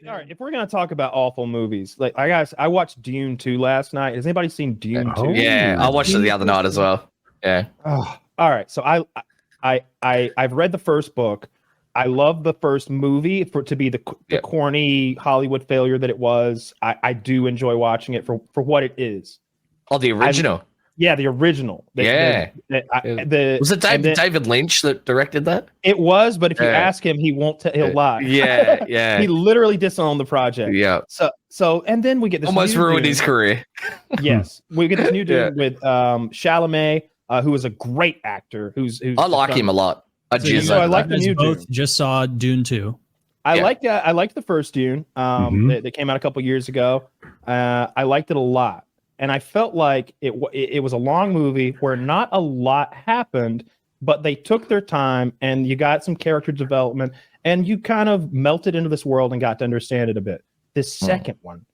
All right, if we're gonna talk about awful movies, like I watched Dune 2 last night. Has anybody seen Dune 2? Yeah, I watched it the other night as well. Yeah. Oh, all right, so I've read the first book. I love the first movie for it to be the corny Hollywood failure that it was. I do enjoy watching it for what it is. Oh, the original. The original. Was it David Lynch that directed that? It was, but if you ask him, he won't. He'll lie. Yeah. He literally disowned the project. Yeah. So, and then we get this almost new ruined Dune. his career. Yes, we get this new Dune with Chalamet, who is a great actor. Who's I like him a lot. I like the new Dune. Just saw Dune 2. I liked the first Dune. That came out a couple years ago. I liked it a lot. And I felt like it was a long movie where not a lot happened, but they took their time and you got some character development and you kind of melted into this world and got to understand it a bit. The second one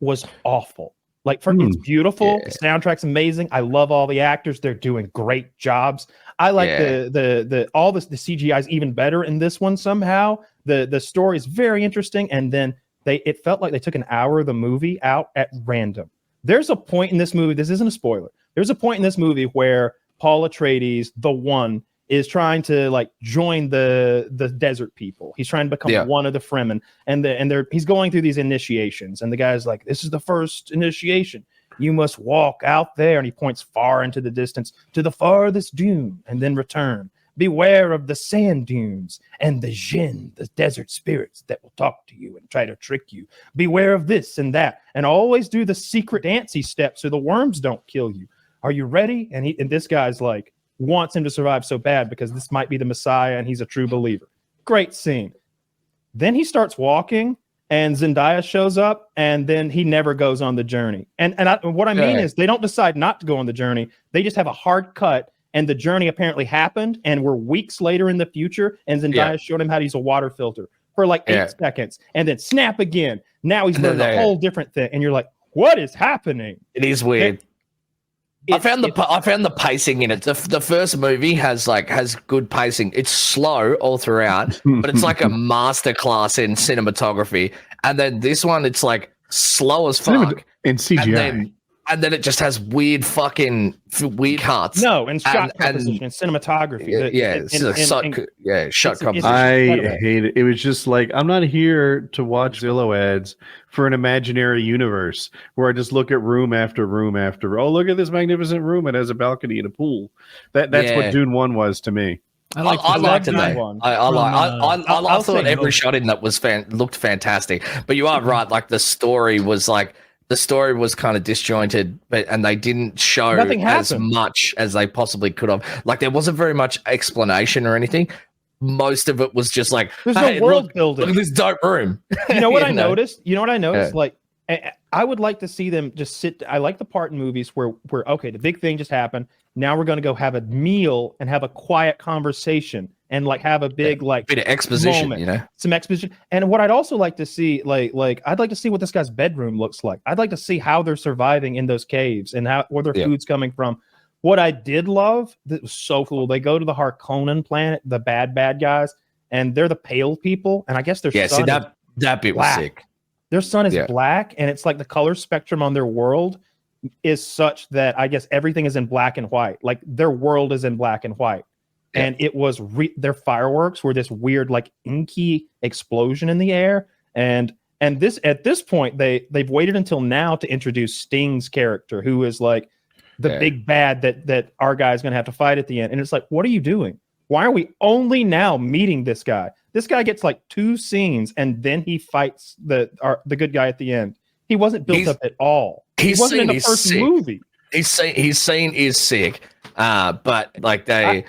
was awful. Like, it's beautiful. The soundtrack's amazing. I love all the actors. They're doing great jobs. I like the CGI is even better in this one somehow. The story is very interesting. And then it felt like they took an hour of the movie out at random. There's a point in this movie, this isn't a spoiler. There's a point in this movie where Paul Atreides, the One, is trying to like join the desert people. He's trying to become one of the Fremen, and he's going through these initiations. And the guy's like, "This is the first initiation. You must walk out there," and he points far into the distance to the farthest dune, and then return. Beware of the sand dunes and the jinn, the desert spirits that will talk to you and try to trick you. Beware of this and that, and always do the secret dancey steps so the worms don't kill you. Are you ready? And this guy's like, wants him to survive so bad because this might be the Messiah and he's a true believer. Great scene. Then he starts walking and Zendaya shows up and then he never goes on the journey. And what I mean is they don't decide not to go on the journey. They just have a hard cut. And the journey apparently happened, and we're weeks later in the future, and Zendaya showed him how to use a water filter for like 8 seconds, and then snap again. Now he's learning a whole different thing, and you're like, "What is happening?" It is weird. I found the pacing in it. The first movie has good pacing. It's slow all throughout, but it's like a masterclass in cinematography. And then this one, it's like slow as fuck in CGI. And then it just has weird cuts. No, and shot composition and cinematography. Shot composition. I hate it. It was just like, I'm not here to watch Zillow ads for an imaginary universe where I just look at room after room after. Oh, look at this magnificent room. It has a balcony and a pool. That's what Dune 1 was to me. I liked it. I thought every shot in that looked fantastic. But you are right. Like the story was kind of disjointed, and they didn't show as much as they possibly could have. Like there wasn't very much explanation or anything. Most of it was just like, there's no world building. Look at this dope room. You know what I noticed? Like, I would like to see them just sit. I like the part in movies where okay, the big thing just happened. Now we're going to go have a meal and have a quiet conversation and like have a big bit of exposition, moment, some exposition. And what I'd also like to see, like I'd like to see what this guy's bedroom looks like. I'd like to see how they're surviving in those caves and where their food's coming from. What I did love, that was so cool. They go to the Harkonnen planet, the bad guys, and they're the pale people. And I guess their sun that bit was sick. Their sun is black, and it's like the color spectrum on their world is such that I guess everything is in black and white. Like their world is in black and white. Yeah. And it was their fireworks were this weird, like inky explosion in the air. And this at this point, they've waited until now to introduce Sting's character, who is like the big bad that our guy's gonna have to fight at the end. And it's like, what are you doing? Why are we only now meeting this guy? This guy gets like 2 scenes and then he fights the good guy at the end. He wasn't built up at all. He wasn't in the first movie. His scene is sick. But like I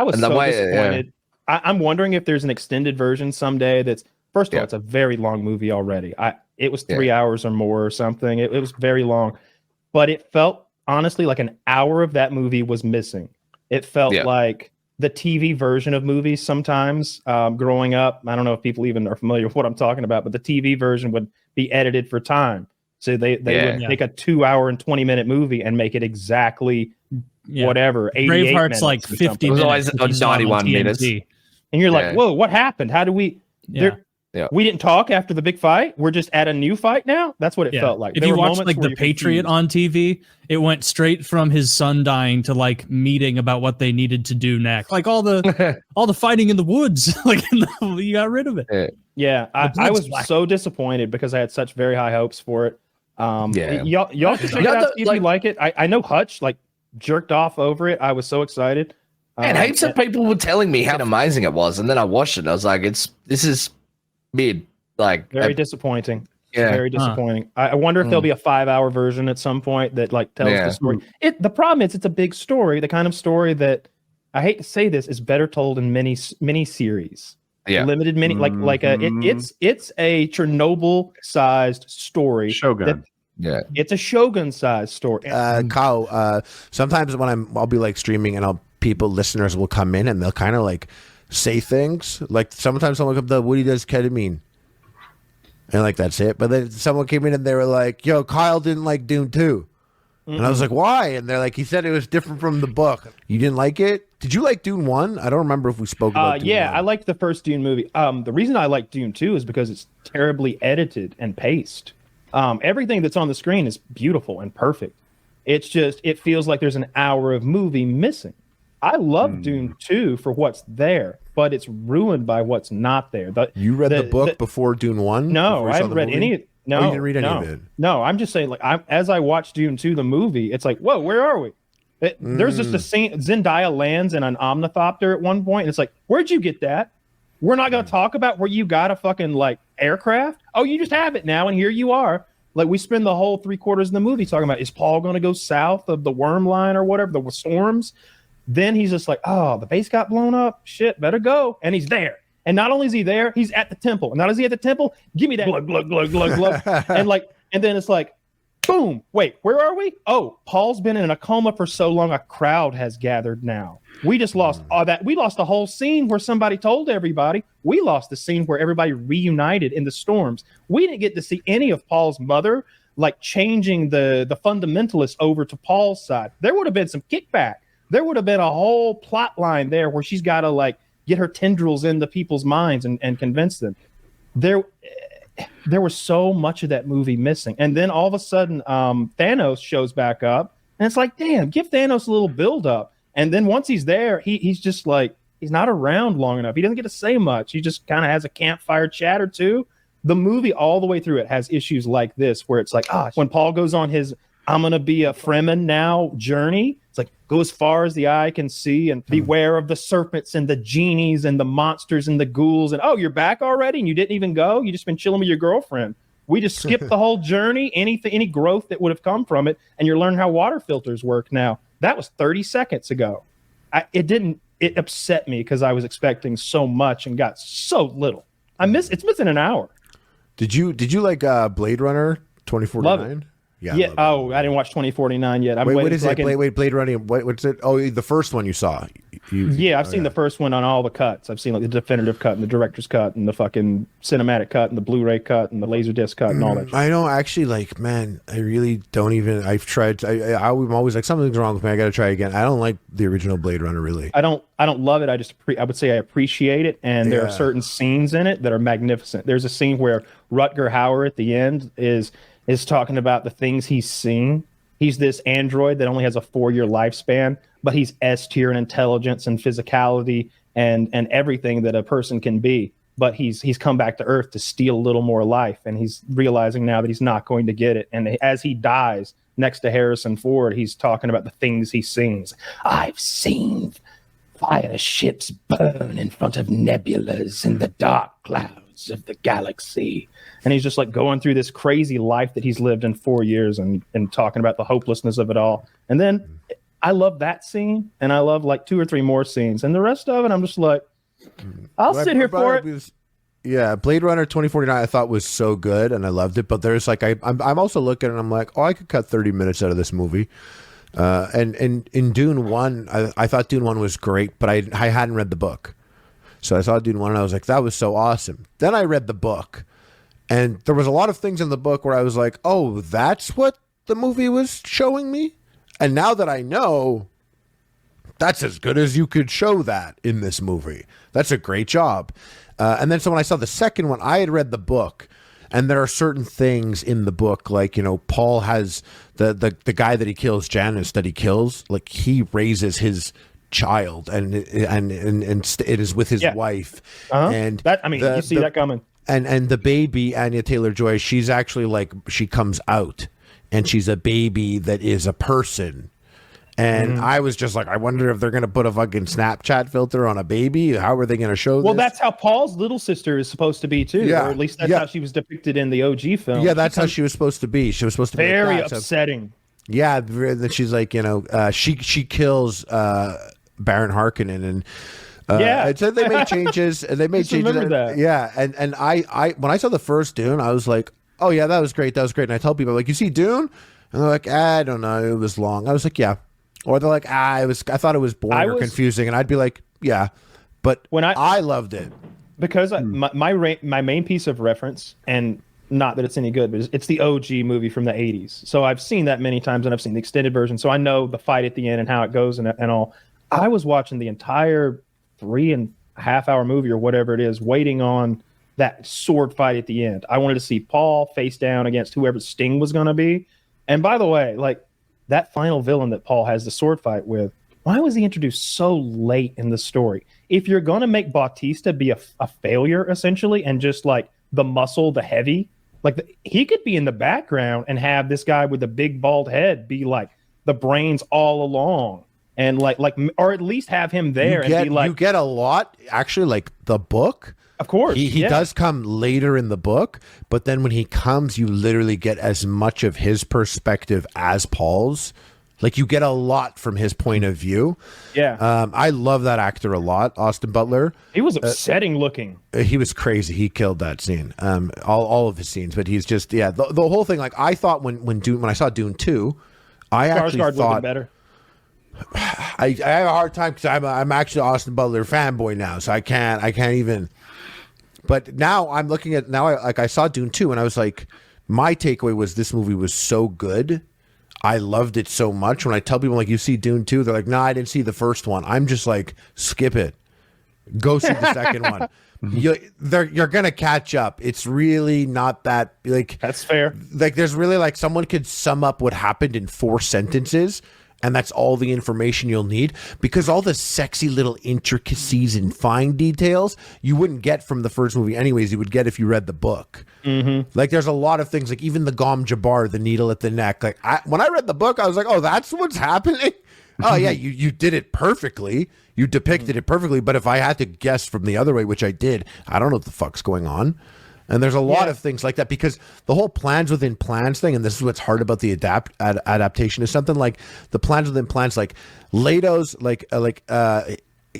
was so disappointed. I'm wondering if there's an extended version someday that's, first of all, it's a very long movie already. It was 3 hours or more or something. It was very long. But it felt, honestly, like an hour of that movie was missing. It felt like the TV version of movies sometimes growing up. I don't know if people even are familiar with what I'm talking about, but the TV version would be edited for time. So they would make a 2 hour and 20-minute movie and make it exactly whatever. 88 Braveheart's like 50 minutes. It was always 91 minutes. And you're like, whoa, what happened? How do we? Yeah. We didn't talk after the big fight. We're just at a new fight now. That's what it felt like. If you watched like The Patriot on TV, it went straight from his son dying to like meeting about what they needed to do next. Like all the fighting in the woods, like you got rid of it. Yeah, I was so disappointed because I had such very high hopes for it. Y'all should check it out if you like it. I know Hutch like jerked off over it. I was so excited. And heaps of people were telling me how amazing it was, and then I watched it. And I was like, this is mid, like very disappointing. Yeah, very disappointing. I wonder if there'll be a 5-hour version at some point that like tells the story. The problem is it's a big story, the kind of story that I hate to say this is better told in mini series. Limited mini it's a Chernobyl sized story. Shogun. It's a Shogun sized story. Kyle, sometimes when I'll be like streaming and listeners will come in and they'll kind of like say things like sometimes someone comes up, Woody does ketamine, and like that's it. But then someone came in and they were like, "Yo, Kyle didn't like Dune 2," and I was like, "Why?" And they're like, "He said it was different from the book." You didn't like it? Did you like Dune 1? I don't remember if we spoke about Dune 1. I liked the first Dune movie. The reason I like Dune 2 is because it's terribly edited and paced. Everything that's on the screen is beautiful and perfect. It's just it feels like there's an hour of movie missing. I love Dune 2 for what's there, but it's ruined by what's not there. You read the book before Dune 1? No, I haven't read any. No, you didn't read any of it. No, I'm just saying, like, as I watched Dune 2, the movie, it's like, whoa, where are we? There's just a scene. Zendaya lands in an omnithopter at one point, and it's like, where'd you get that? We're not going to talk about where you got a fucking like aircraft. Oh, you just have it now, and here you are. Like, we spend the whole 3/4 of the movie talking about, is Paul going to go south of the worm line or whatever, the storms? Then he's just like, oh, the base got blown up. Shit, better go. And he's there. And not only is he there, he's at the temple. And not only is he at the temple, give me that glug, glug, glug, glug, glug. and then it's like, boom, wait, where are we? Oh, Paul's been in a coma for so long, a crowd has gathered now. We just lost all that. We lost the whole scene where somebody told everybody. We lost the scene where everybody reunited in the storms. We didn't get to see any of Paul's mother, like changing the fundamentalists over to Paul's side. There would have been some kickback. There would have been a whole plot line there where she's got to like get her tendrils into people's minds and convince them. There was so much of that movie missing. And then all of a sudden, Thanos shows back up, and it's like, damn, give Thanos a little build up. And then once he's there, he's just like, he's not around long enough. He doesn't get to say much. He just kind of has a campfire chat or two. The movie all the way through it has issues like this, where it's like, when Paul goes on his I'm going to be a Fremen now journey, it's like, go as far as the eye can see and beware of the serpents and the genies and the monsters and the ghouls. And, oh, you're back already and you didn't even go? You just been chilling with your girlfriend. We just skipped the whole journey, any growth that would have come from it. And you're learning how water filters work now. That was 30 seconds ago. It upset me because I was expecting so much and got so little. It's missing an hour. Did you like Blade Runner 2049? Love it. Yeah. Oh, I didn't watch 2049 yet. What is it? Blade Runner. What's it? Oh, the first one you saw. I've seen the first one on all the cuts. I've seen like the definitive cut and the director's cut and the fucking cinematic cut and the Blu-ray cut and the Laserdisc cut and all that shit. I don't actually like, man. I really don't even. I've tried. I'm always like, something's wrong with me. I got to try again. I don't like the original Blade Runner really. I don't love it. I would say I appreciate it, and there are certain scenes in it that are magnificent. There's a scene where Rutger Hauer at the end is talking about the things he's seen. He's this android that only has a 4-year lifespan, but he's S tier in intelligence and physicality and everything that a person can be. But he's come back to Earth to steal a little more life, and he's realizing now that he's not going to get it. And as he dies next to Harrison Ford, he's talking about the things he sees. I've seen fire ships burn in front of nebulas in the dark clouds of the galaxy. And he's just like going through this crazy life that he's lived in 4 years and talking about the hopelessness of it all. And then I love that scene, and I love like 2 or 3 more scenes. And the rest of it, I'm just like, I'll sit here for it. Yeah, Blade Runner 2049 I thought was so good, and I loved it. But there's like, I'm also looking, and I'm like, oh, I could cut 30 minutes out of this movie. And in Dune 1, I thought Dune 1 was great, but I hadn't read the book. So I saw Dune 1, and I was like, that was so awesome. Then I read the book. And there was a lot of things in the book where I was like, oh, that's what the movie was showing me? And now that I know, that's as good as you could show that in this movie. That's a great job. And then so when I saw the second one, I had read the book, and there are certain things in the book, like, you know, Paul has the guy that he kills, Janus, that he kills, like he raises his child, and it is with his wife. And that, I mean, you see that coming. And the baby, Anya Taylor-Joy, she's actually like, she comes out, and she's a baby that is a person. And I was just like, I wonder if they're going to put a fucking Snapchat filter on a baby. How are they going to show this? Well, that's how Paul's little sister is supposed to be, too. Yeah. Or at least that's how she was depicted in the OG film. Yeah, that's how she was supposed to be. She was supposed to be very like that, upsetting. So, yeah, that she's like, you know, she kills Baron Harkonnen, and and so they made changes, and they made changes. That. Yeah, and I when I saw the first Dune, I was like, oh yeah, that was great. And I tell people, like, you see Dune? And they're like, I don't know, it was long. I was like, yeah. Or they're like, I thought it was boring or confusing, and I'd be like, yeah, but when I loved it because my main piece of reference, and not that it's any good, but it's the OG movie from the 80s. So I've seen that many times, and I've seen the extended version, so I know the fight at the end and how it goes and all. I was watching the entire 3.5 hour movie or whatever it is, waiting on that sword fight at the end. I wanted to see Paul face down against whoever Sting was going to be. And by the way, like, that final villain that Paul has the sword fight with, why was he introduced so late in the story? If you're going to make Bautista be a failure, essentially, and just like the muscle, the heavy, like he could be in the background and have this guy with the big bald head be like the brains all along. And like, or at least have him there and be like, you get a lot, actually, like the book. Of course, he does come later in the book, but then when he comes, you literally get as much of his perspective as Paul's. Like, you get a lot from his point of view. Yeah, I love that actor a lot, Austin Butler. He was upsetting looking. He was crazy. He killed that scene. All of his scenes, but he's just the whole thing. Like, I thought when I saw Dune 2, I actually thought better. I have a hard time because I'm actually an Austin Butler fanboy now, so I can't even. But now I'm looking at I saw Dune 2, and I was like, my takeaway was this movie was so good. I loved it so much. When I tell people, like, you see Dune 2, they're like, no, I didn't see the first one. I'm just like, skip it. Go see the second one. You're gonna catch up. It's really not that, like, that's fair. Like, there's really, like, someone could sum up what happened in 4 sentences, and that's all the information you'll need, because all the sexy little intricacies and fine details you wouldn't get from the first movie anyways, you would get if you read the book. Like, there's a lot of things, like even the Gom Jabbar, the needle at the neck. Like, when I read the book, I was like, oh, that's what's happening? Oh, yeah, you did it perfectly. You depicted it perfectly, but if I had to guess from the other way, which I did, I don't know what the fuck's going on. And there's a lot of things like that, because the whole plans within plans thing, and this is what's hard about the adaptation, is something like the plans within plans, like Leto's,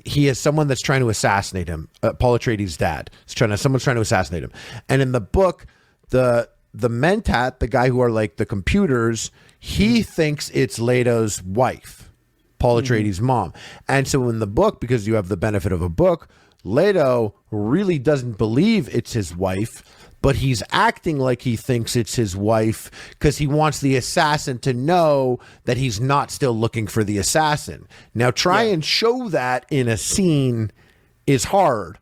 he has someone that's trying to assassinate him. Paul Atreides' dad. Someone's trying to assassinate him. And in the book, the Mentat, the guy who are like the computers, he thinks it's Leto's wife, Paul Atreides' mom. And so in the book, because you have the benefit of a book, Leto really doesn't believe it's his wife, but he's acting like he thinks it's his wife because he wants the assassin to know that he's not still looking for the assassin. Now, try and show that in a scene is hard,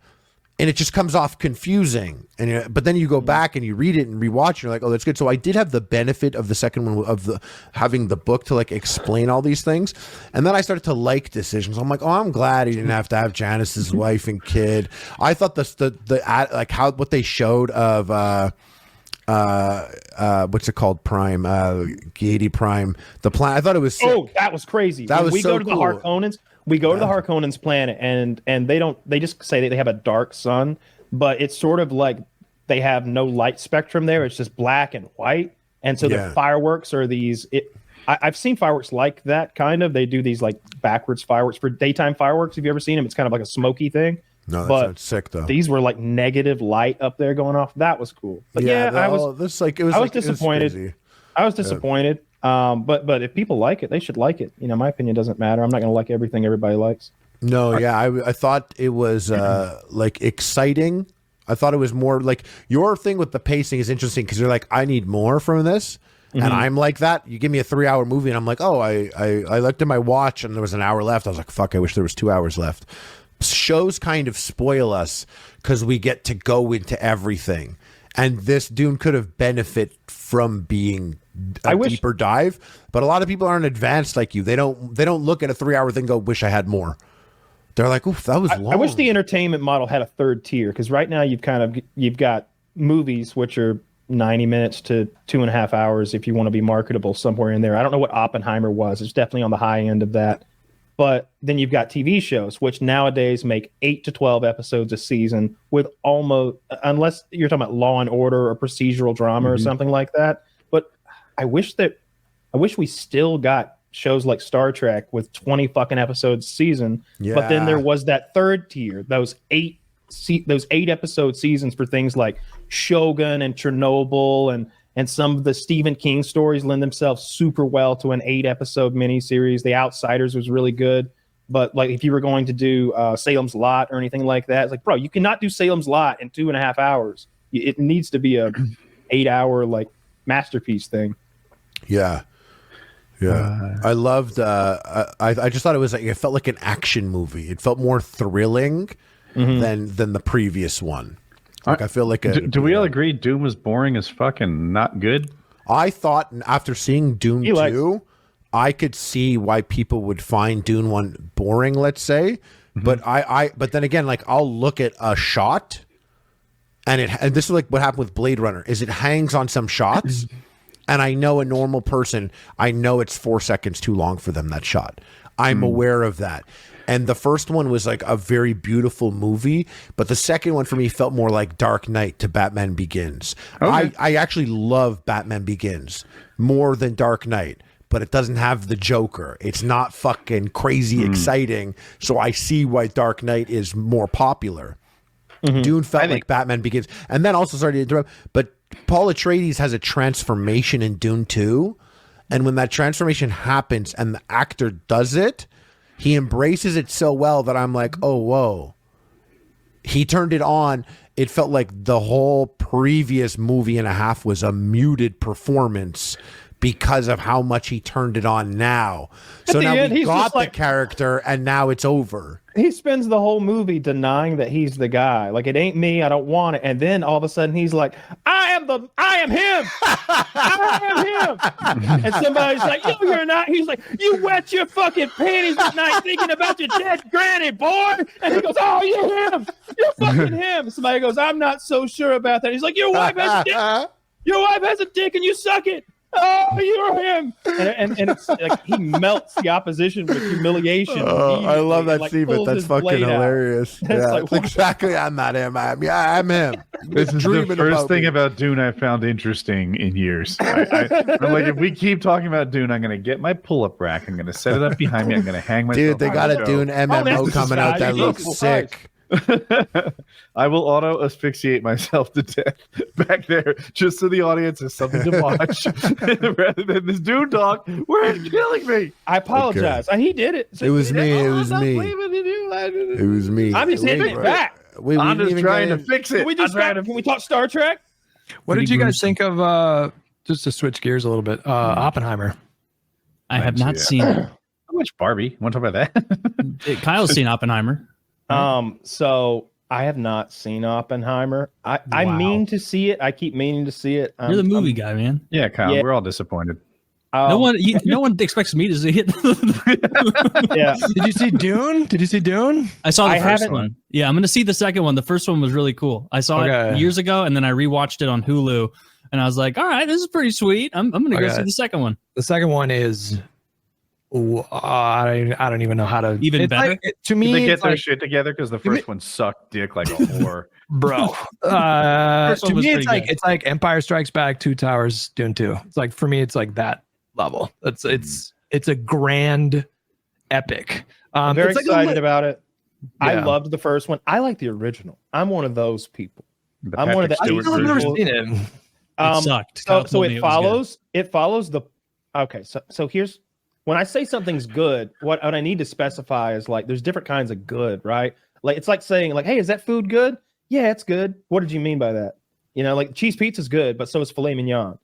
and it just comes off confusing. And but then you go back and you read it and rewatch, and you're like, oh, that's good. So I did have the benefit of the second one of having the book to like explain all these things, and then I started to like decisions. I'm like, oh, I'm glad he didn't have to have Janice's wife and kid. I thought what they showed of what's it called, Prime, Giedi Prime, the plan. I thought it was sick. Oh, that was crazy. That was so cool. The Harkonnens. We go to the Harkonnens planet, and they just say that they have a dark sun, but it's sort of like they have no light spectrum there. It's just black and white. And so the fireworks are these, I've seen fireworks like that, kind of. They do these like backwards fireworks for daytime fireworks. Have you ever seen them? It's kind of like a smoky thing. No, that sounds sick though. These were like negative light up there going off. That was cool. But I was disappointed. I was disappointed. But if people like it, they should like it. You know, my opinion doesn't matter. I'm not going to like everything everybody likes. No, I thought it was like exciting. I thought it was more like your thing with the pacing is interesting because you're like, I need more from this. and I'm like that. You give me a 3-hour movie, and I'm like, oh, I looked at my watch, and there was an hour left. I was like, fuck, I wish there was 2 hours left. Shows kind of spoil us because we get to go into everything, and this Dune could have benefit from being a deeper dive. But a lot of people aren't advanced like you. They don't look at a 3-hour thing and go, wish I had more. They're like, oof, that was long. I wish the entertainment model had a third tier, because right now you've got movies which are 90 minutes to 2.5 hours if you want to be marketable, somewhere in there. I don't know what Oppenheimer was. It's definitely on the high end of that. But then you've got TV shows, which nowadays make 8 to 12 episodes a season with almost, unless you're talking about Law and Order or procedural drama or something like that. But I wish we still got shows like Star Trek with 20 fucking episodes a season. Yeah. But then there was that third tier, those 8 episode seasons for things like Shogun and Chernobyl, and some of the Stephen King stories lend themselves super well to an 8 episode miniseries. The Outsiders was really good. But like if you were going to do Salem's Lot or anything like that, it's like, bro, you cannot do Salem's Lot in 2.5 hours. It needs to be a 8-hour like masterpiece thing. Yeah. Yeah, I loved. I just thought it felt like an action movie. It felt more thrilling than the previous one. Like I feel like do we all agree Dune was boring as fucking not good? I thought after seeing Dune 2, I could see why people would find Dune 1 boring. Let's say, but but then again, like I'll look at a shot, and this is like what happened with Blade Runner. Is it hangs on some shots. And I know a normal person, I know it's 4 seconds too long for them, that shot. I'm aware of that. And the first one was like a very beautiful movie, but the second one for me felt more like Dark Knight to Batman Begins. Okay. I actually love Batman Begins more than Dark Knight, but it doesn't have the Joker. It's not fucking crazy exciting, so I see why Dark Knight is more popular. Dune felt like Batman Begins. And then also, sorry to interrupt, but Paul Atreides has a transformation in Dune 2, and when that transformation happens and the actor does it, he embraces it so well that I'm like, oh, whoa. He turned it on. It felt like the whole previous movie and a half was a muted performance because of how much he turned it on now. So now we got the character, and now it's over. He spends the whole movie denying that he's the guy. Like, it ain't me, I don't want it. And then all of a sudden he's like, I am him. I am him. And somebody's like, yo, you're not. He's like, you wet your fucking panties at night thinking about your dead granny, boy. And he goes, oh, you're him. You're fucking him. Somebody goes, I'm not so sure about that. He's like, your wife has a dick. Your wife has a dick and you suck it. Oh, you're him. And it's like he melts the opposition with humiliation. I love that scene, but that's fucking hilarious. Yeah, like, exactly. I'm not him. I'm him. This is the first thing about Dune I found interesting in years. I'm like, if we keep talking about Dune, I'm going to get my pull-up rack. I'm going to set it up behind me. I'm going to hang myself. Dude, they got a Dune MMO coming out that looks sick. I will auto asphyxiate myself to death back there just so the audience has something to watch rather than this Dune talk where it's killing me. I apologize. He did it. So it was me. It was me. It was me. I'm just hitting it back. I'm just trying to fix it. Can we talk Star Trek? What did you guys think of, just to switch gears a little bit, Oppenheimer? I have not seen it. How much Barbie? Want to talk about that? Kyle's seen Oppenheimer. So I have not seen Oppenheimer. I mean to see it. I keep meaning to see it. You're the movie guy, man. Yeah, Kyle, we're all disappointed. No one expects me to see it. Yeah. Did you see Dune? I saw the first one. Yeah, I'm going to see the second one. The first one was really cool. I saw it years ago, and then I rewatched it on Hulu, and I was like, all right, this is pretty sweet. I'm going to go see the second one. The second one is... I don't even know how to even better. To me, they get their shit together because the first one sucked dick like a whore, bro. To me, it's like Empire Strikes Back, Two Towers, Dune 2. It's like for me, it's like that level. It's a grand epic. I'm very excited about it. Yeah. I loved the first one. I like the original. I'm one of those people. I'm one of the. I've never seen it. It sucked. So it follows. It follows the. Okay, so here's. When I say something's good, what I need to specify is like there's different kinds of good, right? Like it's like saying like, hey, is that food good? Yeah, it's good. What did you mean by that? You know, like cheese pizza's good, but so is filet mignon.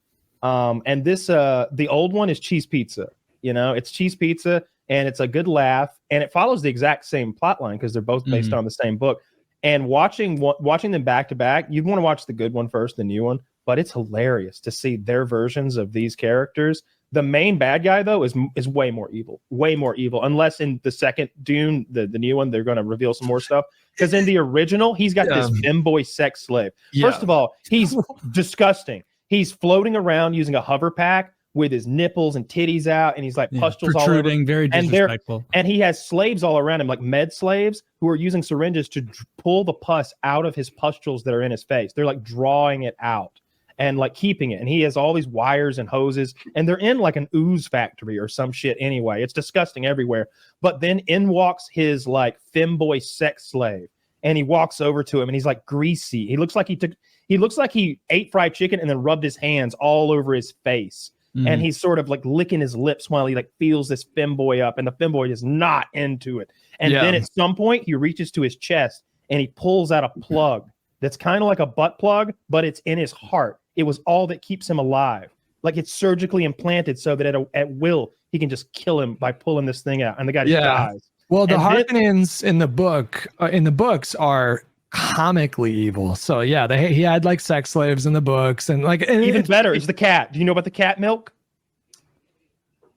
And this the old one is cheese pizza. You know, it's cheese pizza, and it's a good laugh, and it follows the exact same plot line because they're both based on the same book. And watching them back to back, you'd want to watch the good one first, the new one, but it's hilarious to see their versions of these characters. The main bad guy, though, is way more evil. Unless in the second Dune, the new one, they're going to reveal some more stuff. Because in the original, he's got this femboy sex slave. First of all, he's disgusting. He's floating around using a hover pack with his nipples and titties out, and he's like pustules protruding, all over. very disrespectful. And he has slaves all around him, like med slaves, who are using syringes to pull the pus out of his pustules that are in his face. They're like drawing it out and like keeping it. And he has all these wires and hoses, and they're in like an ooze factory or some shit anyway. It's disgusting everywhere. But then in walks his like femboy sex slave, and he walks over to him, and he's like greasy. He looks like he ate fried chicken and then rubbed his hands all over his face. And he's sort of like licking his lips while he like feels this femboy up, and the femboy is not into it. And then at some point he reaches to his chest and he pulls out a plug that's kind of like a butt plug, but it's in his heart. It was all that keeps him alive. Like it's surgically implanted so that at will he can just kill him by pulling this thing out, and the guy just dies. Well, the Harkonnens in the books are comically evil. So yeah, he had like sex slaves in the books, and like even better is the cat. Do you know about the cat milk?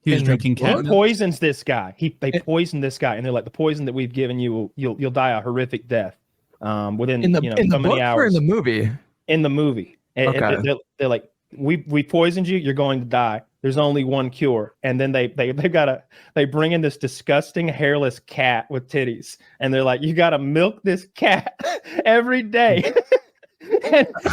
He was drinking cat milk. Poisons this guy. They poisoned this guy, and they're like, the poison that we've given you, you'll die a horrific death within in the so many hours. Or in the movie? In the movie. And they're like, we poisoned you. You're going to die. There's only one cure. And then they bring in this disgusting hairless cat with titties, and they're like, you got to milk this cat every day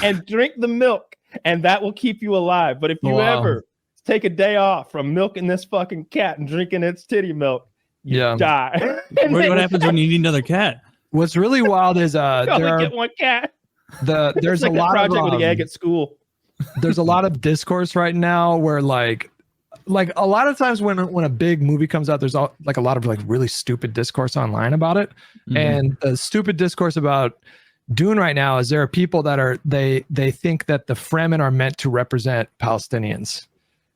and drink the milk, and that will keep you alive. But if you ever take a day off from milking this fucking cat and drinking its titty milk, you die. What happens when you need another cat? What's really wild is get one cat. There's like a lot project of with the egg at school. There's a lot of discourse right now where like a lot of times when a big movie comes out, there's a lot of like really stupid discourse online about it. And the stupid discourse about Dune right now is there are people that are they think that the Fremen are meant to represent Palestinians,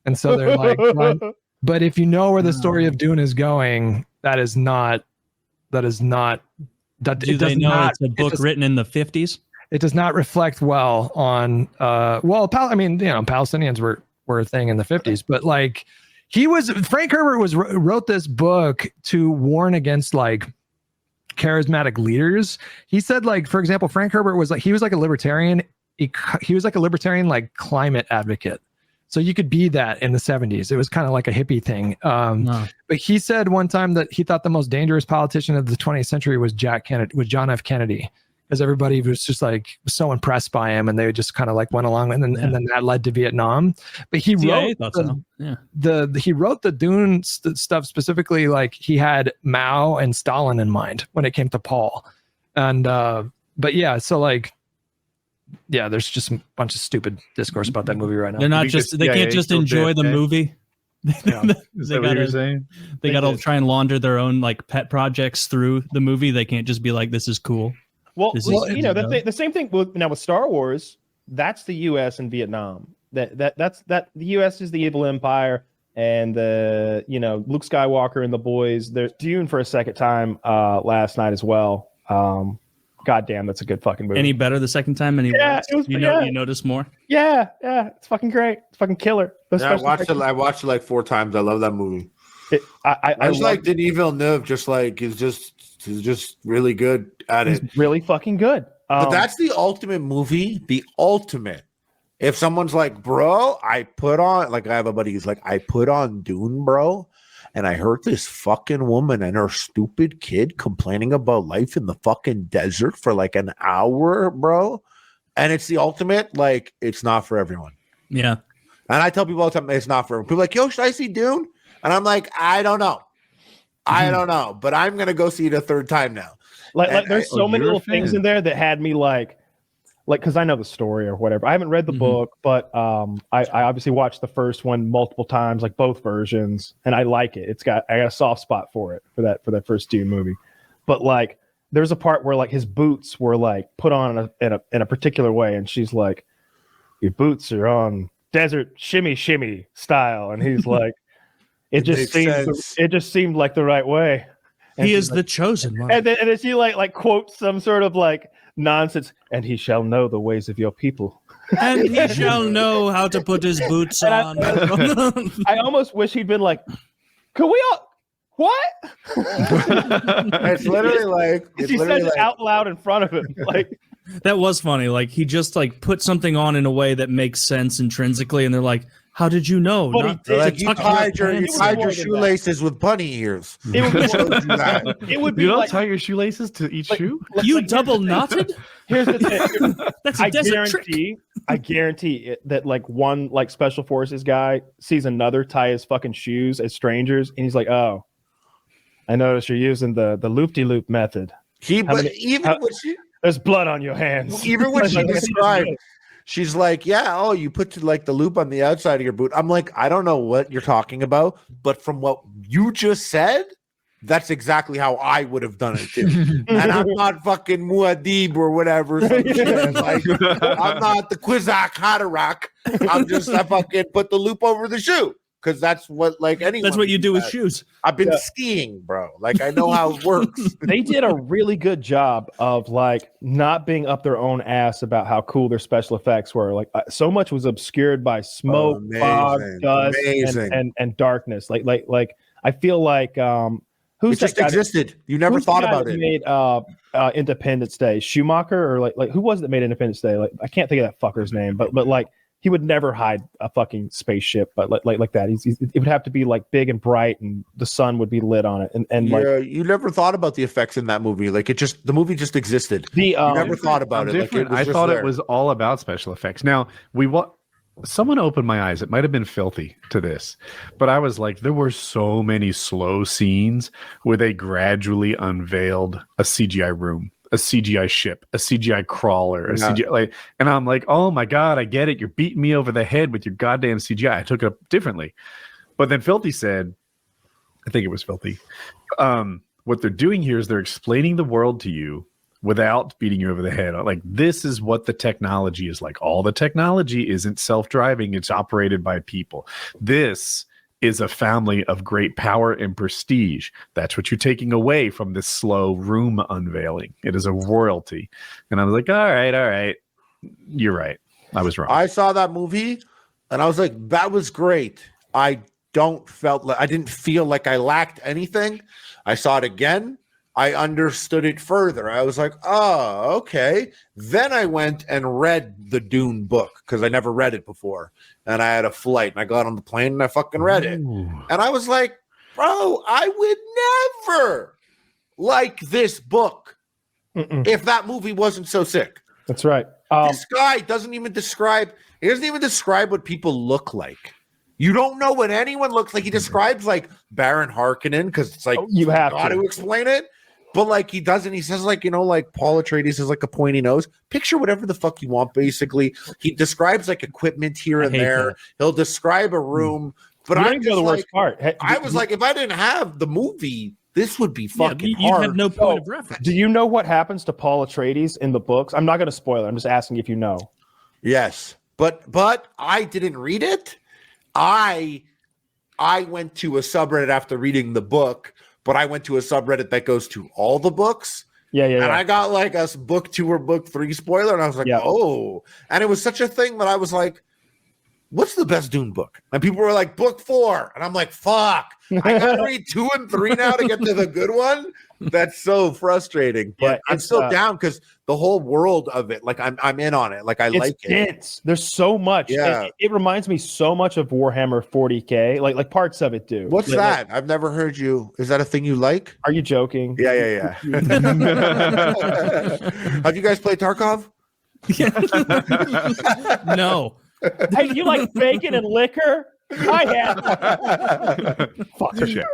and so they're like, but if you know where the story of Dune is going, that is not. Do they know it's a book written in the 50s? It does not reflect well on Palestinians were a thing in the 50s, but like Frank Herbert wrote this book to warn against like charismatic leaders. He said, like, for example, Frank Herbert was like, he was like a libertarian. He was like a libertarian, like climate advocate. So you could be that in the 70s. It was kind of like a hippie thing. But he said one time that he thought the most dangerous politician of the 20th century was John F. Kennedy, because everybody was just like so impressed by him, and they just kind of like went along, and then that led to Vietnam. But he wrote he wrote the Dune stuff specifically, like he had Mao and Stalin in mind when it came to Paul. And but yeah, so like there's just a bunch of stupid discourse about that movie right now. They're not they can't just enjoy the movie. They gotta try and launder their own like pet projects through the movie. They can't just be like, this is cool. Well, the same thing with Star Wars. That's the U.S. and Vietnam. That's the U.S. is the evil empire, and Luke Skywalker and the boys. There's Dune for a second time last night as well. God damn, that's a good fucking movie. Any better the second time? You notice more? Yeah, it's fucking great. It's fucking killer. I watched it like 4 times. I love that movie. I just like Denis Villeneuve. Is just really good at it. He's really fucking good. But that's the ultimate movie. The ultimate. If someone's like, bro, I have a buddy who's like, I put on Dune, bro, and I heard this fucking woman and her stupid kid complaining about life in the fucking desert for like an hour, bro. And it's the ultimate, like, it's not for everyone. Yeah. And I tell people all the time, it's not for everyone. People are like, yo, should I see Dune? And I'm like, I don't know. I don't know, but I'm going to go see it a third time now. Like there's so many little things in there that had me like, because I know the story or whatever. I haven't read the book, but I obviously watched the first one multiple times, like both versions, and I like it. I got a soft spot for that first Dune movie. But like, there's a part where like his boots were like put on in a particular way, and she's like, "Your boots are on desert shimmy shimmy style, and he's like, it just seemed like the right way. And he is like, the chosen one. And then she like quotes some sort of like nonsense, and he shall know the ways of your people. And he shall know how to put his boots on. I almost wish he'd been like, could we all what? It's literally like she says it out loud in front of him. Like that was funny. Like he just like put something on in a way that makes sense intrinsically, and they're like, how did you know? Like you tied your shoelaces with bunny ears. It would be you don't like, tie your shoelaces to each shoe? You double knotted? Here's the thing. That's a desert trick. I guarantee that like one like special forces guy sees another tie his fucking shoes as strangers, and he's like, oh, I noticed you're using the loop-de-loop method. There's blood on your hands. Even when she described, she's like, yeah, oh, you put like the loop on the outside of your boot. I'm like, I don't know what you're talking about, but from what you just said, that's exactly how I would have done it too. And I'm not fucking Muad'Dib or whatever. Like, I'm not the Kwisatz Haderach. I fucking put the loop over the shoe. Because that's what like anyone. That's what you do with shoes. I've been skiing, bro. Like I know how it works. They did a really good job of like not being up their own ass about how cool their special effects were. Like so much was obscured by smoke, fog, dust, and darkness. Like I feel like who's it just existed. You never thought about it. Made Independence Day, Schumacher, or like who was it that made Independence Day? Like I can't think of that fucker's name, but like. He would never hide a fucking spaceship, but like that. It would have to be like big and bright, and the sun would be lit on it. And like you never thought about the effects in that movie. Like the movie just existed. You never thought about it. Like I thought it was all about special effects. Now someone opened my eyes. It might have been Filthy to this, but I was like, there were so many slow scenes where they gradually unveiled a CGI room, a CGI ship, a CGI crawler, CGI and I'm like, oh my God, I get it. You're beating me over the head with your goddamn CGI. I took it up differently. But then Filthy said, I think it was Filthy. What they're doing here is they're explaining the world to you without beating you over the head. Like, this is what the technology is like. All the technology isn't self-driving. It's operated by people. This is a family of great power and prestige. That's what you're taking away from this slow room unveiling. It is a royalty. And I was like, all right. You're right. I was wrong. I saw that movie and I was like, that was great. I didn't feel like I lacked anything. I saw it again. I understood it further. I was like, oh, okay. Then I went and read the Dune book because I never read it before. And I had a flight and I got on the plane and I fucking read it. And I was like, bro, I would never like this book if that movie wasn't so sick. That's right. This guy doesn't even describe what people look like. You don't know what anyone looks like. He describes like Baron Harkonnen because it's like you have to explain it. But like he doesn't, he says like, like Paul Atreides has like a pointy nose. Picture whatever the fuck you want, basically. He describes like equipment here and there. That. He'll describe a room. But I know the worst part. I was like, if I didn't have the movie, this would be fucking hard. You have no point of reference. Do you know what happens to Paul Atreides in the books? I'm not going to spoil it. I'm just asking if you know. Yes. But I didn't read it. I went to a subreddit after reading the book. But I went to a subreddit that goes to all the books. Yeah. And I got like a book 2 or book 3 spoiler. And I was like, oh. And it was such a thing that I was like, what's the best Dune book? And people were like, book 4. And I'm like, fuck. I got to read 2 and 3 now to get to the good one. That's so frustrating. But I'm still down because the whole world of it, like I'm in on it. Like I like it. Dense. There's so much. Yeah. It reminds me so much of Warhammer 40K. Like parts of it do. What's that? I've never heard you. Is that a thing you like? Are you joking? Yeah. Have you guys played Tarkov? No. Hey, you like bacon and liquor? I have. Fuck shit.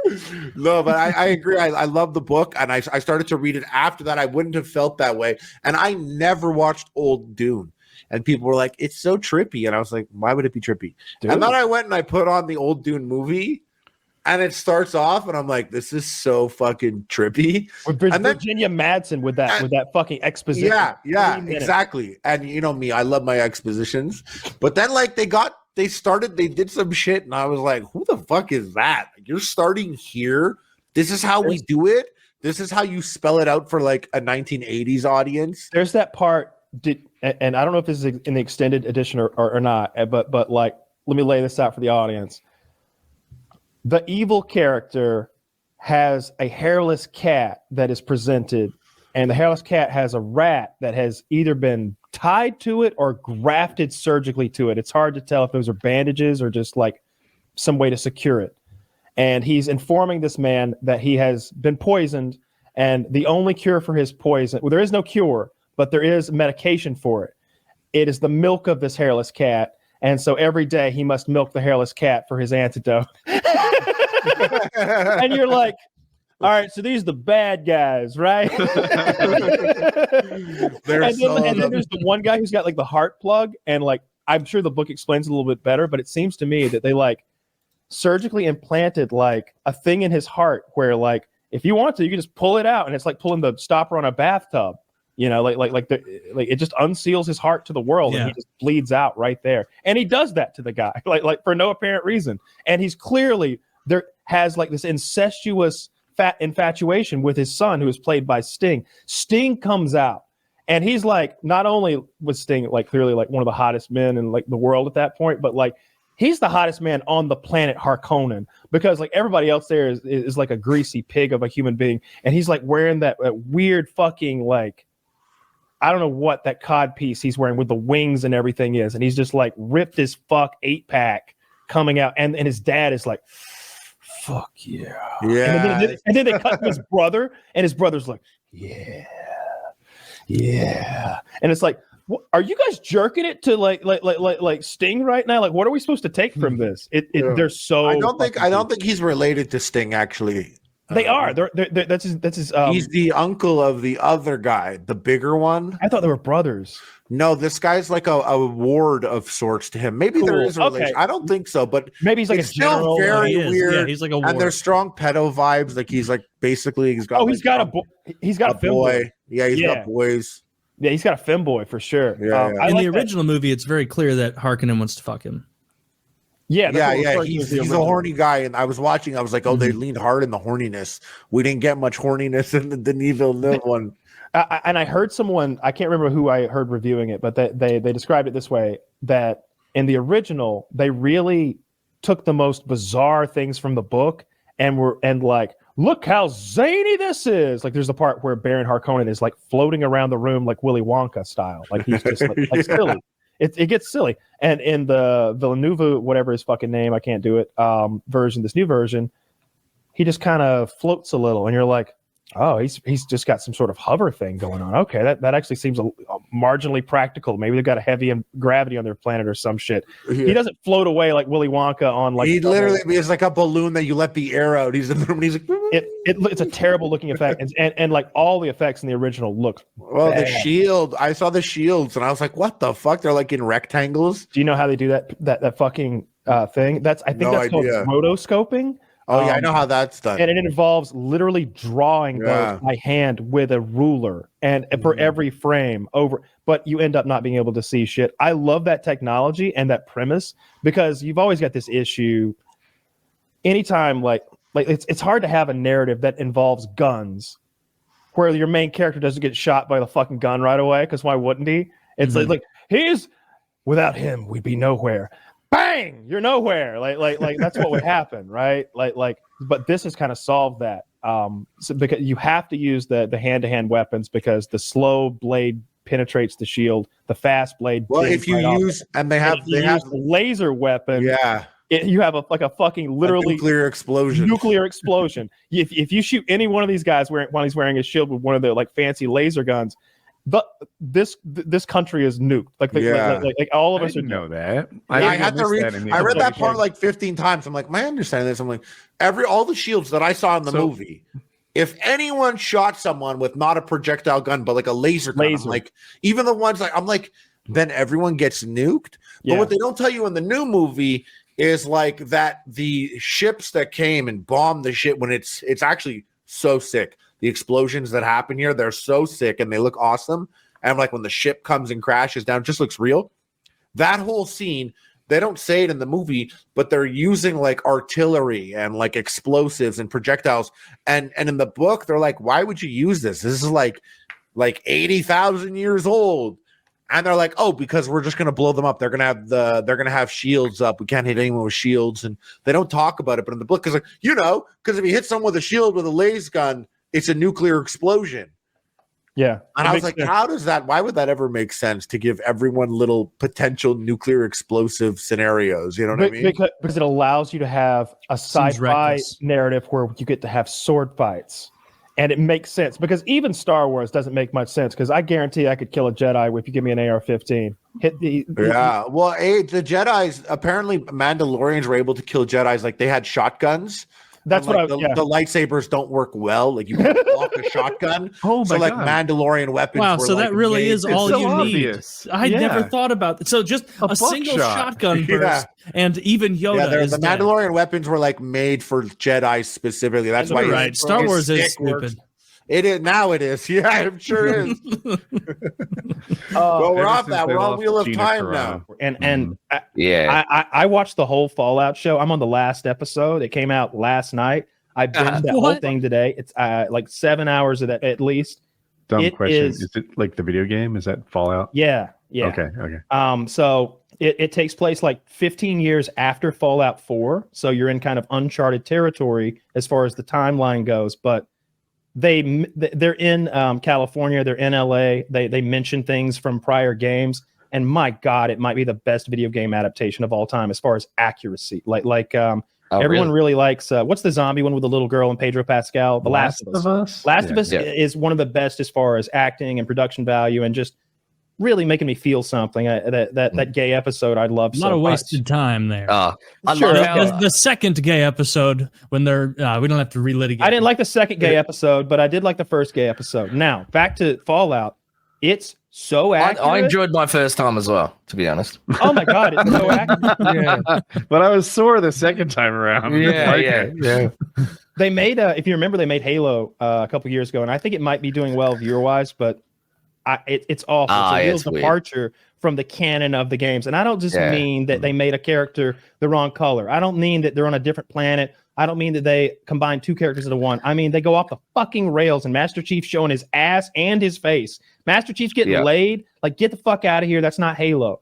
No, but I agree. I love the book, and I started to read it after that. I wouldn't have felt that way, and I never watched old Dune. And people were like, "It's so trippy," and I was like, "Why would it be trippy?" Dude. And then I went and I put on the old Dune movie, and it starts off, and I'm like, "This is so fucking trippy." With Virginia Madsen with that fucking exposition. Yeah, exactly. And you know me, I love my expositions. But then like they got they did some shit, and I was like, who the fuck is that? You're starting here. This is how we do it. This is how you spell it out for like a 1980s audience. There's that part, and I don't know if this is in the extended edition or not, but like, let me lay this out for the audience. The evil character has a hairless cat that is presented, and the hairless cat has a rat that has either been tied to it or grafted surgically to it. It's hard to tell if those are bandages or just like some way to secure it. And he's informing this man that he has been poisoned, and the only cure for his poison, well, there is no cure, but there is medication for it. It is the milk of this hairless cat. And so every day he must milk the hairless cat for his antidote. And you're like, all right, so these are the bad guys, right? And then there's the one guy who's got like the heart plug, and like, I'm sure the book explains it a little bit better, but it seems to me that they like surgically implanted like a thing in his heart where like, if you want to, you can just pull it out, and it's like pulling the stopper on a bathtub. You know, like it just unseals his heart to the world, and he just bleeds out right there. And he does that to the guy, like for no apparent reason. And he's clearly has like this incestuous infatuation with his son, who is played by Sting. Sting comes out, and he's like, not only was Sting like clearly like one of the hottest men in like the world at that point, but like he's the hottest man on the planet Harkonnen, because like everybody else there is like a greasy pig of a human being, and he's like wearing that weird fucking like, I don't know what that cod piece he's wearing with the wings and everything is. And he's just like ripped as fuck 8-pack coming out. And his dad is like, fuck yeah. Yeah. And then they cut to his brother, and his brother's like, yeah. And it's like, are you guys jerking it to like Sting right now? Like, what are we supposed to take from this? They're so. I don't think he's related to Sting, actually. They are. That's his. He's the uncle of the other guy, the bigger one. I thought they were brothers. No, this guy's like a ward of sorts to him. Maybe there is a relation. I don't think so, but maybe he's like it's still very weird. Yeah, he's like a ward. And there's strong pedo vibes. Like he's like basically he's got. Oh, he's got a boy. He's got a boy. Yeah, he's got boys. Yeah, he's got a femboy for sure. Yeah, in the original movie, it's very clear that Harkonnen wants to fuck him. Yeah. He's a horny guy, and I was watching. I was like, oh, they leaned hard in the horniness. We didn't get much horniness in the Denis Villeneuve one. And I heard someone, I can't remember who I heard reviewing it, but they described it this way: that in the original, they really took the most bizarre things from the book and like, look how zany this is. Like, there's the part where Baron Harkonnen is like floating around the room like Willy Wonka style, like he's just like silly. It gets silly. And in the Villeneuve, whatever his fucking name, I can't do it, version, this new version, he just kind of floats a little, and you're like, oh, he's just got some sort of hover thing going on. Okay, that actually seems marginally practical. Maybe they've got a heavy gravity on their planet or some shit. Yeah. He doesn't float away like Willy Wonka on like. He literally is like a balloon that you let the air out. He's in the room, and he's like. It's a terrible looking effect, and like all the effects in the original look. Well, bad. The shield. I saw the shields, and I was like, "What the fuck?" They're like in rectangles. Do you know how they do that fucking thing? That's called rotoscoping. Oh yeah, I know how that's done. And it involves literally drawing those by hand with a ruler, and for every frame over. But you end up not being able to see shit. I love that technology and that premise, because you've always got this issue. Anytime like it's hard to have a narrative that involves guns, where your main character doesn't get shot by the fucking gun right away. Because why wouldn't he? It's like he's without him, we'd be nowhere. Bang! You're nowhere. Like that's what would happen, right? But this has kind of solved that. So because you have to use the hand-to-hand weapons, because the slow blade penetrates the shield, the fast blade. Well, if you use they have the laser weapon. Yeah. You have a fucking literally nuclear explosion. If you shoot any one of these guys while he's wearing a shield with one of the like fancy laser guns, this country is nuked. Like all of us know that. I had to read. I read that part like 15 times. I'm like, my understanding this. I'm like, all the shields that I saw in the movie. If anyone shot someone with not a projectile gun but like a laser gun, I'm like, even the ones I'm like, then everyone gets nuked. But what they don't tell you in the new movie is like that the ships that came and bombed the shit, when it's actually so sick. The explosions that happen here, they're so sick and they look awesome. And like when the ship comes and crashes down, it just looks real. That whole scene, They don't say it in the movie, but they're using like artillery and like explosives and projectiles. And in the book, they're like, why would you use this? This is like 80,000 years old. And they're like, oh, because we're just gonna blow them up. They're gonna have shields up. We can't hit anyone with shields. And they don't talk about it, but in the book, because if you hit someone with a shield with a laser gun, it's a nuclear explosion. Yeah. And I was like, why would that ever make sense to give everyone little potential nuclear explosive scenarios? You know what I mean? Because it allows you to have a sci-fi narrative where you get to have sword fights. And it makes sense because even Star Wars doesn't make much sense because I guarantee I could kill a Jedi if you give me an AR-15. Well, the Jedis, apparently Mandalorians were able to kill Jedis like they had shotguns. That's what the lightsabers don't work well. Like you can't block a shotgun. Oh my God. Mandalorian weapons. Wow, so that really is all you need. I never thought about that. So just a single shotgun burst, and even Yoda. The Mandalorian weapons were like made for Jedi specifically. That's why. Right. Star Wars is stupid. It is now. It is. Yeah, it sure is. Well, we're off that. We're on Wheel of Time now. And I watched the whole Fallout show. I'm on the last episode. It came out last night. I binged that whole thing today. It's like 7 hours of that at least. Dumb question. Is it like the video game? Is that Fallout? Yeah. Okay. So it takes place like 15 years after Fallout 4. So you're in kind of uncharted territory as far as the timeline goes, but they're in California, they're in LA. They mention things from prior games, and my God, it might be the best video game adaptation of all time as far as accuracy. Everyone really likes what's the zombie one with the little girl and Pedro Pascal? The Last of Us. Last of Us is one of the best as far as acting and production value, and just really making me feel something. That gay episode I love so much. A lot of wasted time there. The second gay episode when they're we don't have to relitigate. I didn't like the second gay episode, but I did like the first gay episode. Now back to Fallout. It's so accurate. I enjoyed my first time as well, to be honest. Oh my God, it's so accurate. But I was sore the second time around. Yeah. They made if you remember, they made Halo a couple years ago, and I think it might be doing well viewer-wise, but it's awful. It's a real departure from the canon of the games. And I don't just mean that they made a character the wrong color. I don't mean that they're on a different planet. I don't mean that they combine two characters into one. I mean, they go off the fucking rails, and Master Chief showing his ass and his face. Master Chief's getting laid. Like, get the fuck out of here. That's not Halo.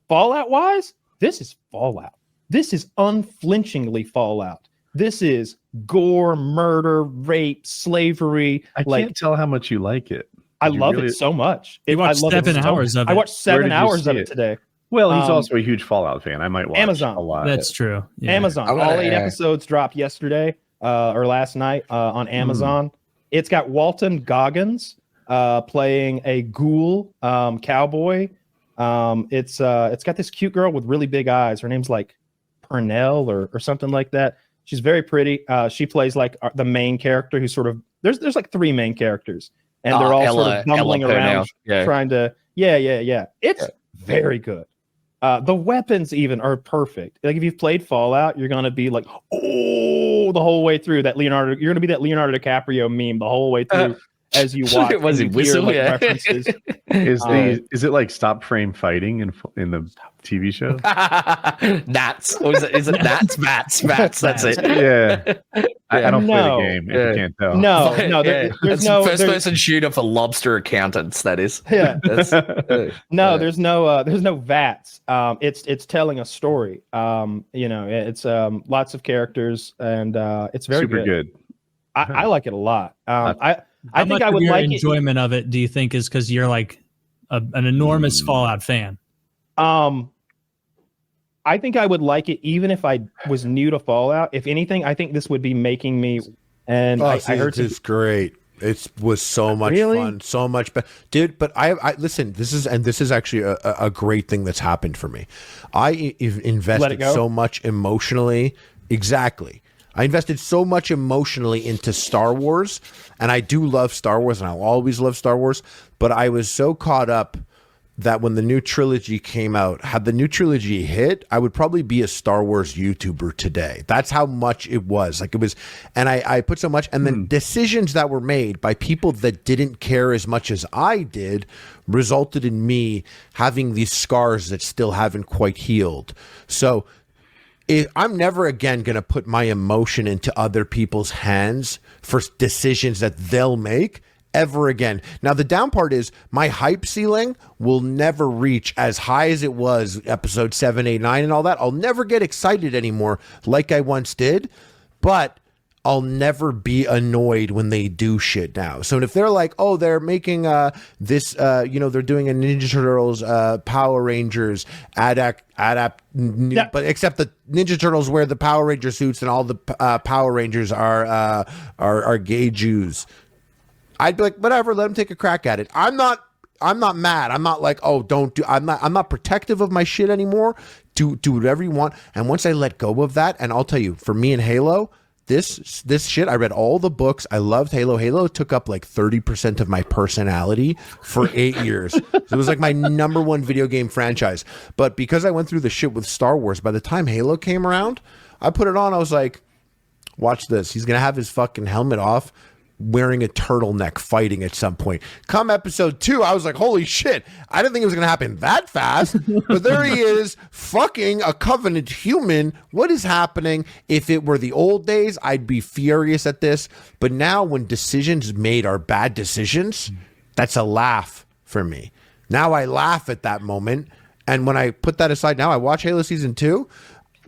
Fallout-wise, this is Fallout. This is unflinchingly Fallout. This is gore, murder, rape, slavery. I can't tell how much you like it. I love it so much. I watched 7 hours of it. I watched 7 hours of it today. Well, he's also a huge Fallout fan. I might watch Amazon. A lot. That's true. Yeah. Amazon. All 8 episodes dropped yesterday or last night on Amazon. It's got Walton Goggins playing a ghoul cowboy. It's got this cute girl with really big eyes. Her name's like Purnell or something like that. She's very pretty. She plays like the main character who's sort of there's like 3 main characters. And they're all sort of bumbling around trying to, It's very good. The weapons even are perfect. Like if you've played Fallout, you're gonna be like, oh, the whole way through that Leonardo. You're gonna be that Leonardo DiCaprio meme the whole way through as you watch. Was it whistle? References. Is it like stop frame fighting in the TV show? Nats. Or is it Nats? Mats. That's it. Yeah. I don't play the game, if you can't tell. No. There's no first-person shooter for lobster accountants. That is. Yeah. There's no VATS. It's telling a story. It's lots of characters, and it's very super good. I like it a lot. I think I would your like enjoyment of it. Do you think is because you're like an enormous Fallout fan? I think I would like it even if I was new to Fallout. If anything, I think this would be making me. And I heard it's great. It was so much fun, so much better, dude. But I listen. This is actually a great thing that's happened for me. I invested so much emotionally. Exactly. I invested so much emotionally into Star Wars, and I do love Star Wars, and I'll always love Star Wars. But I was so caught up that when the new trilogy came out, had the new trilogy hit, I would probably be a Star Wars YouTuber today. That's how much it was. Like it was, and I put so much, and then decisions that were made by people that didn't care as much as I did resulted in me having these scars that still haven't quite healed. So I'm never again going to put my emotion into other people's hands for decisions that they'll make ever again. Now, the down part is my hype ceiling will never reach as high as it was episode 7, 8, 9 and all that. I'll never get excited anymore like I once did, but I'll never be annoyed when they do shit now. So if they're like, oh, they're making they're doing a Ninja Turtles, Power Rangers, but except the Ninja Turtles wear the Power Ranger suits and all the Power Rangers are gay Jews. I'd be like, whatever, let them take a crack at it. I'm not mad. I'm not like, oh, I'm not protective of my shit anymore. Do whatever you want. And once I let go of that, and I'll tell you, for me and Halo, this shit, I read all the books. I loved Halo. Halo took up like 30% of my personality for 8 years. So it was like my number one video game franchise. But because I went through the shit with Star Wars, by the time Halo came around, I put it on. I was like, watch this. He's going to have his fucking helmet off, wearing a turtleneck, fighting at some point. Come episode 2, I was like, holy shit, I didn't think it was going to happen that fast, but there he is, fucking a Covenant human. What is happening? If it were the old days, I'd be furious at this, but now when decisions made are bad decisions, that's a laugh for me. Now I laugh at that moment, and when I put that aside, now I watch Halo Season 2,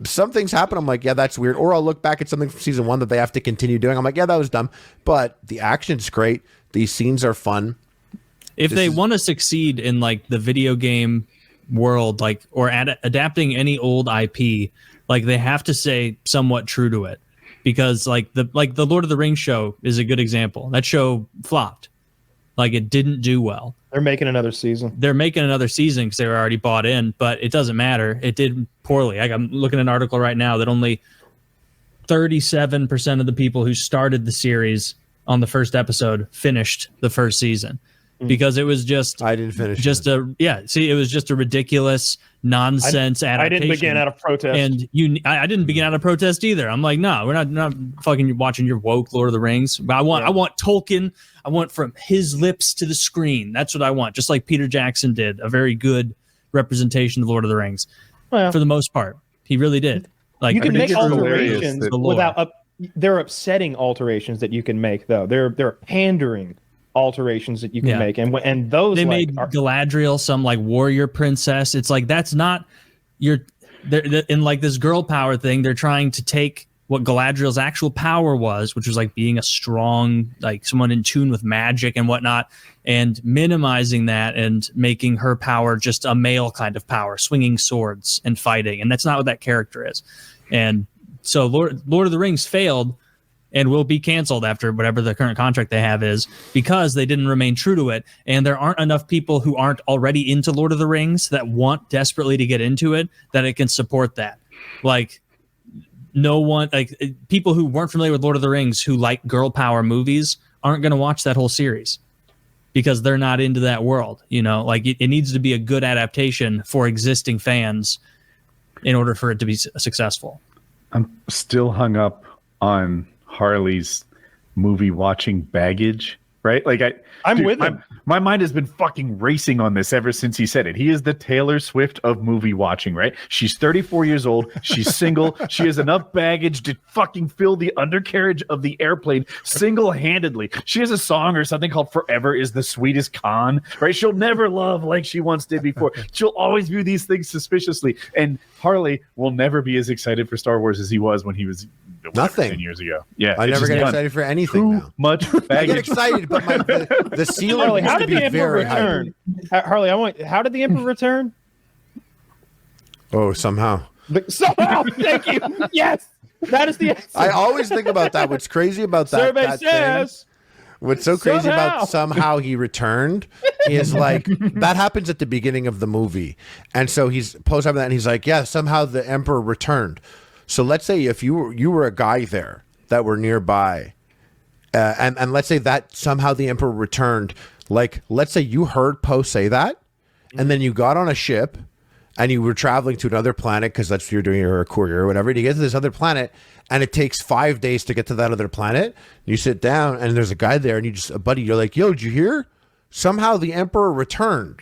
some things happen, I'm like, yeah, that's weird. Or I'll look back at something from season 1 that they have to continue doing. I'm like, yeah, that was dumb. But the action's great. These scenes are fun. If they want to succeed in like the video game world, like or adapting any old IP, like they have to stay somewhat true to it. Because like the Lord of the Rings show is a good example. That show flopped. Like it didn't do well. They're making another season because they were already bought in, but it doesn't matter. It did poorly. I'm looking at an article right now that only 37% of the people who started the series on the first episode finished the first season because it was just I didn't finish it was just a ridiculous nonsense adaptation. I didn't begin out of protest, and I didn't begin out of protest either. I'm like, no, we're not fucking watching your woke Lord of the Rings. But I want Tolkien. I want from his lips to the screen. That's what I want. Just like Peter Jackson did, a very good representation of Lord of the Rings. Well, for the most part, he really did. Like you can make alterations without they're upsetting alterations that you can make though. They're pandering alterations that you can make, and those they made Galadriel some like warrior princess. It's like that's not they're in like this girl power thing. They're trying to take what Galadriel's actual power was, which was like being a strong, like someone in tune with magic and whatnot, and minimizing that and making her power just a male kind of power, swinging swords and fighting. And that's not what that character is. And so Lord of the Rings failed and will be canceled after whatever the current contract they have is because they didn't remain true to it. And there aren't enough people who aren't already into Lord of the Rings that want desperately to get into it that it can support that. Like, no one, like people who weren't familiar with Lord of the Rings who like girl power movies aren't going to watch that whole series because they're not into that world. You know, like it needs to be a good adaptation for existing fans in order for it to be successful. I'm still hung up on Harley's movie watching baggage, right? Like I'm with him. My mind has been fucking racing on this ever since he said it. He is the Taylor Swift of movie watching, right? She's 34 years old. She's single. She has enough baggage to fucking fill the undercarriage of the airplane single-handedly. She has a song or something called Forever is the Sweetest Con, right? She'll never love like she once did before. She'll always view these things suspiciously. And Harley will never be as excited for Star Wars as he was when he was 10 years ago. Yeah, I never get excited for anything now. Much baggage. I get excited, but the ceiling Harley, used to be very high. Harley, how did the Emperor return? Oh, somehow. Somehow, thank you. Yes, that is the answer. I always think about that. What's crazy about that? Survey that says. Thing, what's so crazy about somehow he returned is like that happens at the beginning of the movie, and so he's post after that, and he's like, yeah, somehow the Emperor returned. So let's say if you were a guy there that were nearby, and let's say that somehow the Emperor returned. Like, let's say you heard Poe say that, and then you got on a ship and you were traveling to another planet because that's what you're doing, your courier or whatever. And you get to this other planet and it takes 5 days to get to that other planet. You sit down and there's a guy there and a buddy, you're like, yo, did you hear? Somehow the Emperor returned.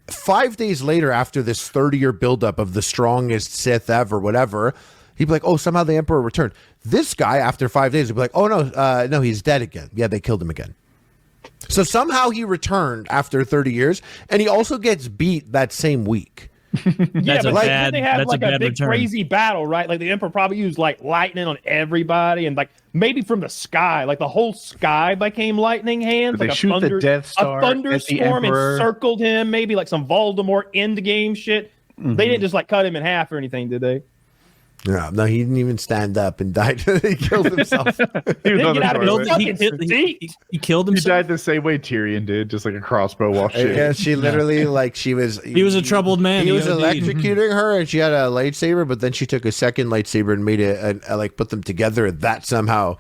5 days later, after this 30-year buildup of the strongest Sith ever, whatever, he'd be like, oh, somehow the Emperor returned. This guy, after 5 days, would be like, oh, no, he's dead again. Yeah, they killed him again. So somehow he returned after 30 years, and he also gets beat that same week. Yeah, but they have like a big crazy battle, right? Like the Emperor probably used like lightning on everybody, and like maybe from the sky, like the whole sky became lightning hands. But like they shoot the Death Star, a thunderstorm encircled him, maybe like some Voldemort end game shit. They didn't just like cut him in half or anything, did they? No, he didn't even stand up and died. He killed himself. He killed himself. He died the same way Tyrion did, just like a crossbow while shooting. Yeah, she literally he was a troubled man. He was electrocuting her, and she had a lightsaber, but then she took a second lightsaber and made it like put them together, and that somehow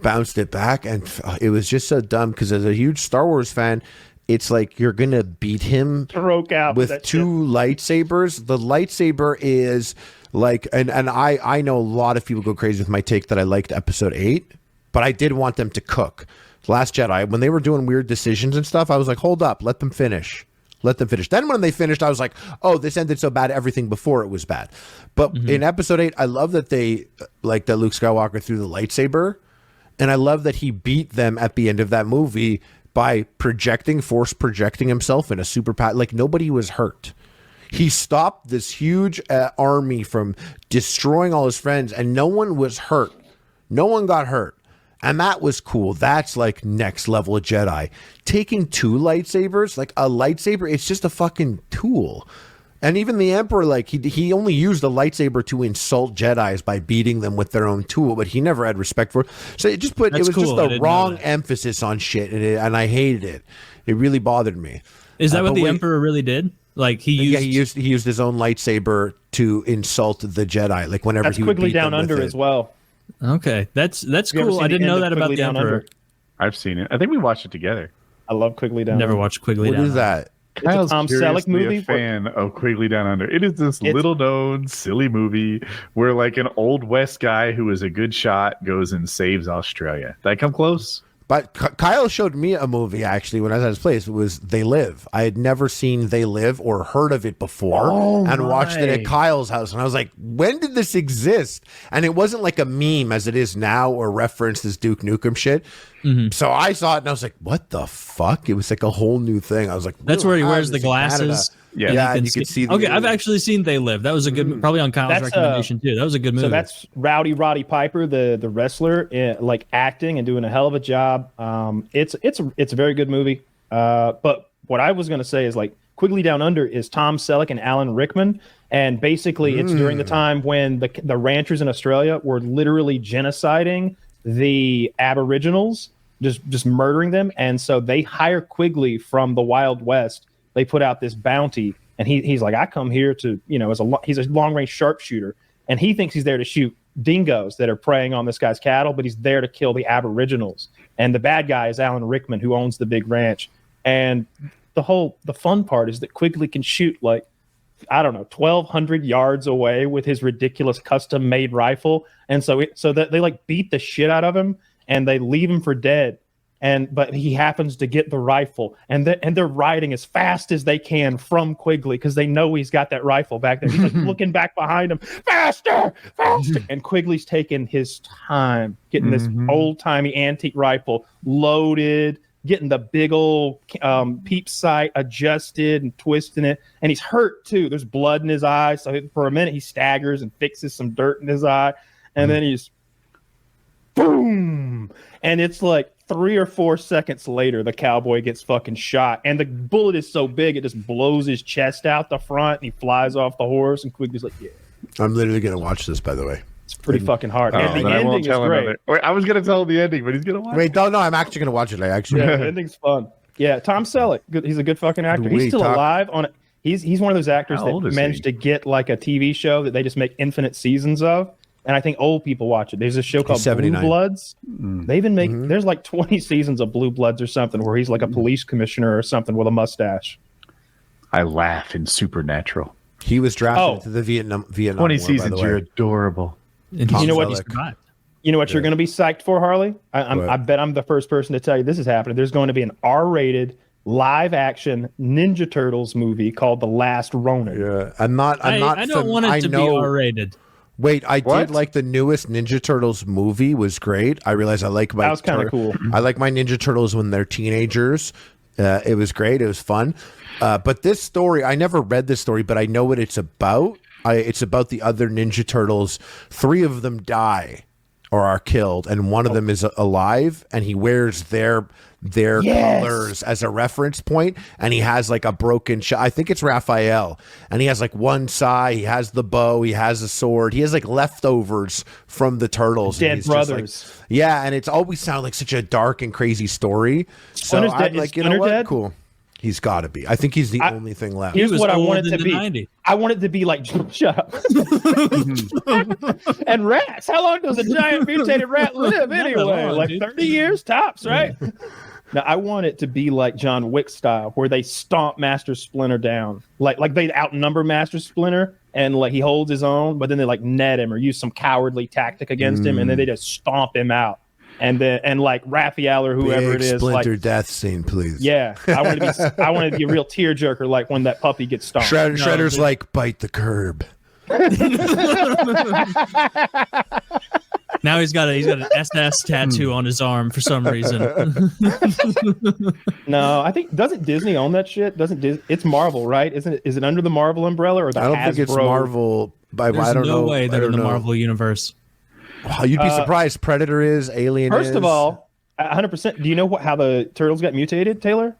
bounced it back. And it was just so dumb because as a huge Star Wars fan, it's like you're gonna beat him with two lightsabers. The lightsaber is like, and I know a lot of people go crazy with my take that I liked episode 8, but I did want them to cook. Last Jedi, when they were doing weird decisions and stuff, I was like, hold up, let them finish. Then when they finished, I was like, oh, this ended so bad, everything before it was bad. But in episode 8, I love that they, like that Luke Skywalker threw the lightsaber, and I love that he beat them at the end of that movie by force projecting himself in a super like nobody was hurt. He stopped this huge army from destroying all his friends, and no one was hurt. No one got hurt. And that was cool. That's like next level of Jedi. Taking two lightsabers, like a lightsaber, it's just a fucking tool. And even the Emperor, like he only used a lightsaber to insult Jedis by beating them with their own tool, but he never had respect for it. So it just just the wrong emphasis on shit, and I hated it. It really bothered me. Is that what the Emperor really did? Like he used he used his own lightsaber to insult the Jedi. Like whenever he would Quigley beat Down them Under with as well. Okay, that's cool. I didn't know that about the Emperor. I've seen it. I think we watched it together. I love Quigley Down Never Under. watched Quigley Down What is that? Kyle's Tom Selleck movie. A fan of Quigley Down Under. It is this little-known, silly movie where like an old West guy who is a good shot goes and saves Australia. Did I come close? But Kyle showed me a movie actually when I was at his place. It was They Live. I had never seen They Live or heard of it before, and watched it at Kyle's house. And I was like, when did this exist? And it wasn't like a meme as it is now or referenced as Duke Nukem shit. So I saw it and I was like, what the fuck? It was like a whole new thing. I was like, that's where he wears the glasses. Yeah, you can see. Okay, I've actually seen They Live. That was a good, probably on Kyle's recommendation too. That was a good movie. So that's Roddy Piper, the wrestler, like acting and doing a hell of a job. It's a very good movie. But what I was gonna say is like Quigley Down Under is Tom Selleck and Alan Rickman, and basically it's during the time when the ranchers in Australia were literally genociding the Aboriginals, just murdering them, and so they hire Quigley from the Wild West. They put out this bounty, and he's like, I come here to, he's a long range sharpshooter, and he thinks he's there to shoot dingoes that are preying on this guy's cattle, but he's there to kill the Aboriginals. And the bad guy is Alan Rickman, who owns the big ranch. And the fun part is that Quigley can shoot like, I don't know, 1,200 yards away with his ridiculous custom made rifle. And so they like beat the shit out of him and they leave him for dead. But he happens to get the rifle, and they're riding as fast as they can from Quigley because they know he's got that rifle back there. He's like looking back behind him, faster. And Quigley's taking his time getting this old-timey antique rifle loaded, getting the big old peep sight adjusted and twisting it. And he's hurt too. There's blood in his eye. So for a minute he staggers and fixes some dirt in his eye. And then he's boom. And it's like 3 or 4 seconds later, the cowboy gets fucking shot. And the bullet is so big, it just blows his chest out the front. And he flies off the horse. And Quigley's like, yeah. I'm literally going to watch this, by the way. It's pretty fucking hard. And the ending is great. Wait, I was going to tell the ending, but he's going to watch it. No, I'm actually going to watch it. Yeah, the ending's fun. Yeah, Tom Selleck. He's a good fucking actor. He's still alive on it. He's one of those actors that managed to get like a TV show that they just make infinite seasons of. And I think old people watch it. There's a show called Blue Bloods. They've been making, there's like 20 seasons of Blue Bloods or something where he's like a police commissioner or something with a mustache. I laugh in Supernatural. He was drafted to the Vietnam 20 War, seasons, you're adorable. And You know what? survived. You know what you're going to be psyched for, Harley? I bet I'm the first person to tell you this is happening. There's going to be an R-rated live-action Ninja Turtles movie called The Last Ronin. Yeah, I'm not. I don't want it to be R-rated. Wait, I did like the newest Ninja Turtles movie. Was great. I realized I like my. That was kind of cool. I like my Ninja Turtles when they're teenagers. It was great. It was fun. But this story, I never read this story, but I know what it's about. It's about the other Ninja Turtles. 3 of them die or are killed, and one of them is alive, and he wears their colors as a reference point, and he has like a broken I think it's Raphael, and he has like one sai, he has the bow, he has a sword, he has like leftovers from the turtles, dead brothers. And it's always sounded like such a dark and crazy story. So I'm like, you know what? Dead? Cool. He's got to be. I think he's the only thing left. Here's what I want it to be. 90. I want it to be like, shut up. And rats. How long does a giant mutated rat live anyway? Like 30 years tops, right? Now, I want it to be like John Wick style, where they stomp Master Splinter down. Like they outnumber Master Splinter, and like he holds his own, but then they like net him or use some cowardly tactic against him, and then they just stomp him out. And like Raphael or whoever it is, Splinter like death scene, please. Yeah, I want to be a real tearjerker, like when that puppy gets stomped. Shredder's like, bite the curb. Now he's got an SS tattoo on his arm for some reason. No, I think doesn't Disney own that shit? It's Marvel, right? Isn't it? Is it under the Marvel umbrella or the I don't Hasbro? think it's Marvel. I don't know. No way they're in the Marvel universe. Wow, you'd be surprised. Predator is, Alien is. First of all, 100%. Do you know how the turtles got mutated, Taylor?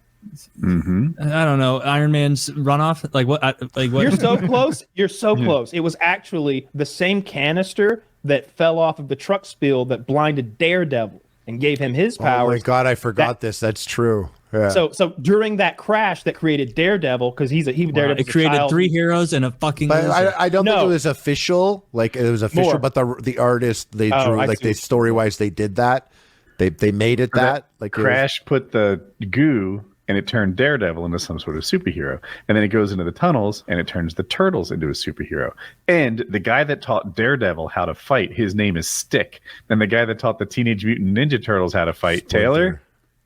I don't know. Iron Man's runoff? Like what? You're so close. You're so close. It was actually the same canister that fell off of the truck spill that blinded Daredevil and gave him his powers. Oh my God, I forgot this. That's true. Yeah. So during that crash that created Daredevil, because Daredevil, it created 3 heroes and a fucking. But I don't think it was official. Like it was official, but the artist they drew story wise they did that. They made it that like Crash put the goo and it turned Daredevil into some sort of superhero, and then it goes into the tunnels and it turns the turtles into a superhero. And the guy that taught Daredevil how to fight, his name is Stick, and the guy that taught the Teenage Mutant Ninja Turtles how to fight,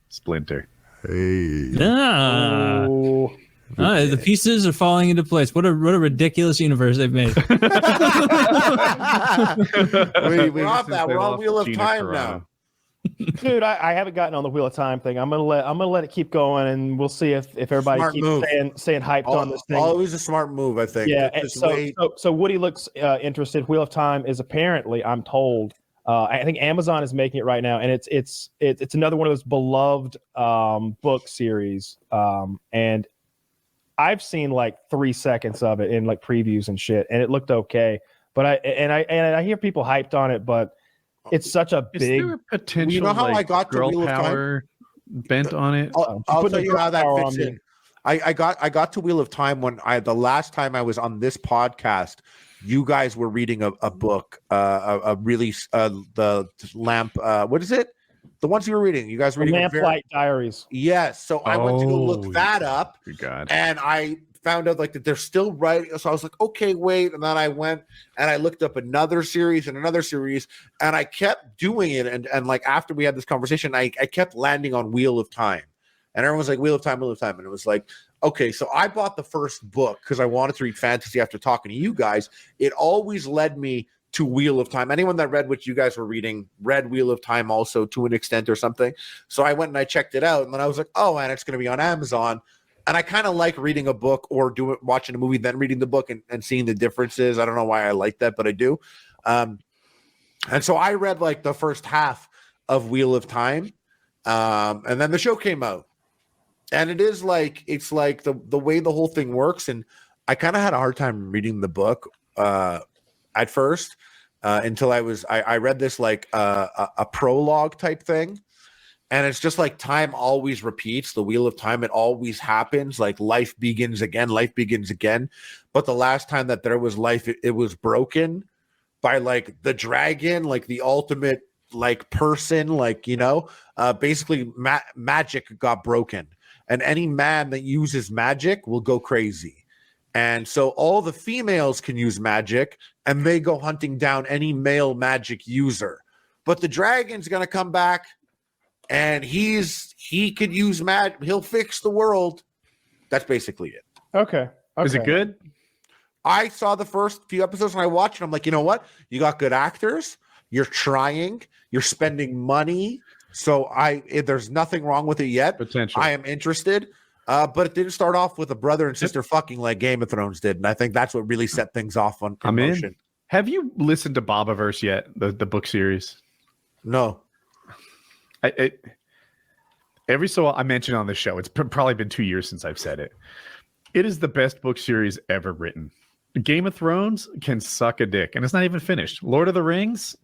Splinter. Hey. The pieces are falling into place. What a ridiculous universe they've made. We're off that. We're on Wheel of Time now. Dude, I haven't gotten on the Wheel of Time thing. I'm gonna let it keep going, and we'll see if everybody keeps staying hyped on this thing. Always a smart move, I think. Yeah. So Woody looks interested. Wheel of Time is apparently, I'm told, I think Amazon is making it right now, and it's another one of those beloved book series. And I've seen like 3 seconds of it in like previews and shit, and it looked okay. But I hear people hyped on it, but it's such a big. Is there a potential? You know how I got girl to Wheel power bent on it? I'll tell you how that fits in. I got to Wheel of Time when the last time I was on this podcast. You guys were reading a book, the lamp. What is it? The ones you were reading. You guys were reading Lamplight Diaries. Yes. So I went to go look that up, and I found out like that they're still writing. So I was like, okay, wait. And then I went and I looked up another series, and I kept doing it. And like after we had this conversation, I kept landing on Wheel of Time, and everyone's like, Wheel of Time, and it was like. Okay, so I bought the first book because I wanted to read fantasy after talking to you guys. It always led me to Wheel of Time. Anyone that read what you guys were reading read Wheel of Time also to an extent or something. So I went and I checked it out, and then I was like, oh, and it's going to be on Amazon. And I kind of like reading a book or watching a movie, then reading the book and seeing the differences. I don't know why I like that, but I do. And so I read like the first half of Wheel of Time, and then the show came out. And it's like the way the whole thing works. And I kind of had a hard time reading the book at first until I read this like a prologue type thing. And it's just like time always repeats. The Wheel of Time, it always happens. Like life begins again. But the last time that there was life, it was broken by like the dragon, like the ultimate like person, like, basically magic got broken. and any man that uses magic will go crazy. And so all the females can use magic, and they go hunting down any male magic user. But the dragon's going to come back, and he could use magic. He'll fix the world. That's basically it. Okay. Is it good? I saw the first few episodes and I watched it. I'm like, you know what? You got good actors. You're trying. You're spending money. So there's nothing wrong with it yet. Potential. I am interested. But it didn't start off with a brother and sister fucking like Game of Thrones did. And I think that's what really set things off on promotion. I'm in. Have you listened to Bobiverse yet? The book series? No. Every so I mentioned on the show, it's probably been 2 years since I've said it. It is the best book series ever written. Game of Thrones can suck a dick, and it's not even finished. Lord of the Rings,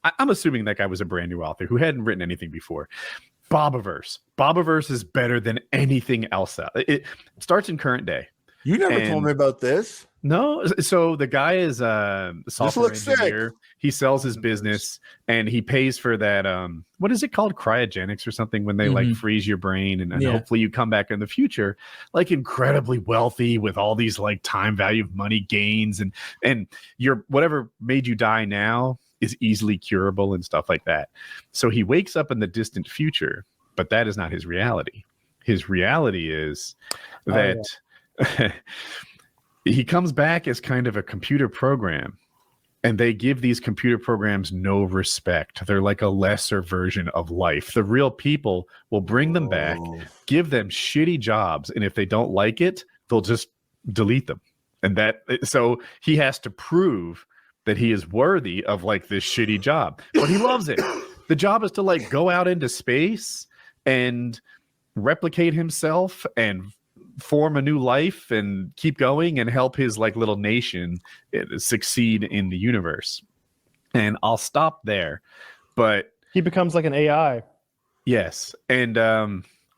I'm assuming that guy was a brand new author who hadn't written anything before. Bobiverse is better than anything else out. It starts in current day. You never told me about this. No, so the guy is a software engineer. Sick. He sells his business and he pays for that. What is it called? Cryogenics or something, when they like freeze your brain and hopefully you come back in the future like incredibly wealthy with all these like time value of money gains and your whatever made you die now is easily curable and stuff like that. So he wakes up in the distant future, but that is not his reality. His reality is that he comes back as kind of a computer program, and they give these computer programs no respect. They're like a lesser version of life. The real people will bring them back, give them shitty jobs, and if they don't like it, they'll just delete them. And so he has to prove that he is worthy of like this shitty job, but he loves it. The job is to like go out into space and replicate himself and form a new life and keep going and help his like little nation succeed in the universe. And I'll stop there, but he becomes like an AI. Yes. And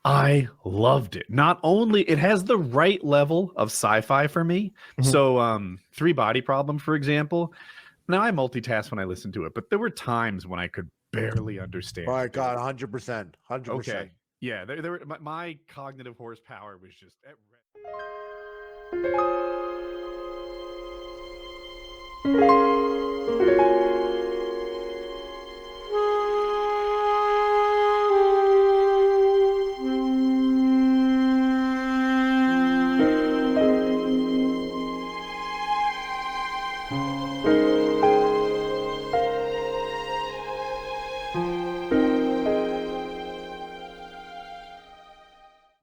I loved it. Not only it has the right level of sci-fi for me. So 3 Body Problem, for example. Now I multitask when I listen to it, but there were times when I could barely understand. Oh my God, 100%. 100%. Okay. Yeah, there were, my cognitive horsepower was just at